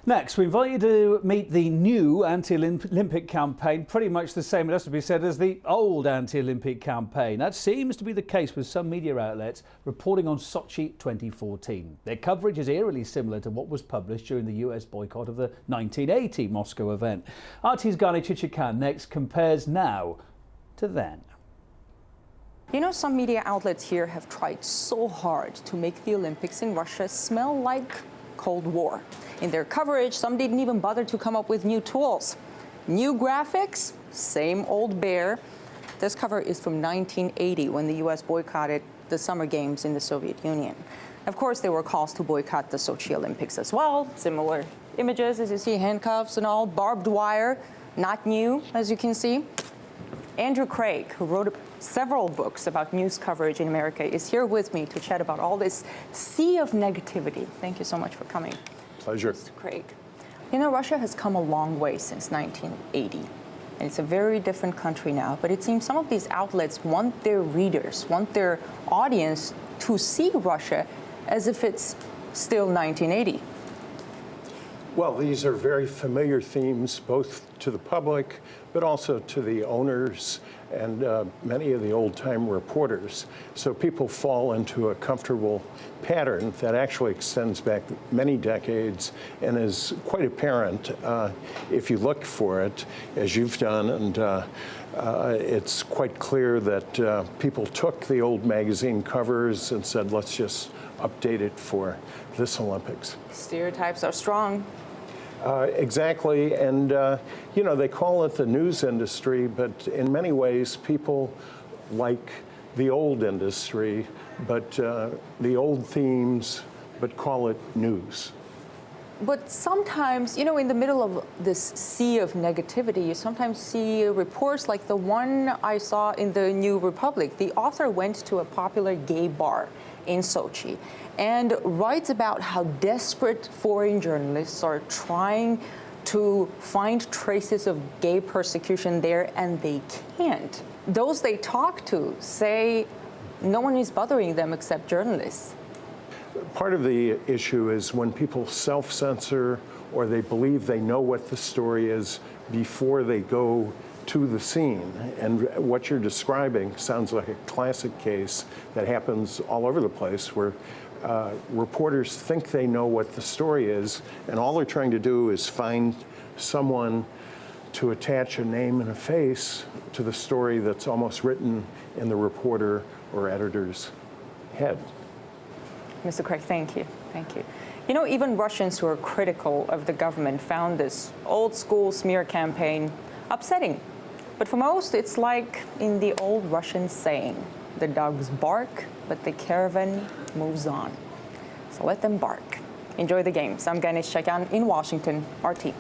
Next, we invite you to meet the new anti-Olympic campaign, pretty much the same, it has to be said, as the old anti-Olympic campaign. That seems to be the case with some media outlets reporting on Sochi 2014. Their coverage is eerily similar to what was published during the US boycott of the 1980 Moscow event. RT's Gayane Chichyakyan next compares now to then. You know, some media outlets here have tried so hard to make the Olympics in Russia smell like Cold War. In their coverage, some didn't even bother to come up with new tools. New graphics, same old bear. This cover is from 1980 when the US boycotted the Summer Games in the Soviet Union. Of course, there were calls to boycott the Sochi Olympics as well. Similar images, as you see, handcuffs and all, barbed wire, not new, as you can see. Andrew Craig, who wrote several books about news coverage in America, is here with me to chat about all this sea of negativity. Thank you so much for coming. Pleasure. Mr. Craig. You know, Russia has come a long way since 1980, and it's a very different country now, but it seems some of these outlets want their readers, want their audience to see Russia as if it's still 1980. Well, these are very familiar themes, both to the public, but also to the owners and many of the old-time reporters. So people fall into a comfortable pattern that actually extends back many decades and is quite apparent if you look for it, as you've done. And it's quite clear that people took the old magazine covers and said, let's just update it for this Olympics. Stereotypes are strong. Exactly, and you know, they call it the news industry, but in many ways people like the old industry, but the old themes, but call it news. But sometimes, you know, in the middle of this sea of negativity, you sometimes see reports like the one I saw in the New Republic. The author went to a popular gay bar in Sochi and writes about how desperate foreign journalists are trying to find traces of gay persecution there, and they can't. Those they talk to say no one is bothering them except journalists. Part of the issue is when people self-censor or they believe they know what the story is before they go to the scene. And what you're describing sounds like a classic case that happens all over the place, where reporters think they know what the story is, and all they're trying to do is find someone to attach a name and a face to the story that's almost written in the reporter or editor's head. Mr. Craig, thank you. Thank you. You know, even Russians who are critical of the government found this old school smear campaign upsetting. But for most, it's like in the old Russian saying, the dogs bark, but the caravan moves on. So let them bark. Enjoy the games. I'm Gayane Chichyakyan in Washington, RT.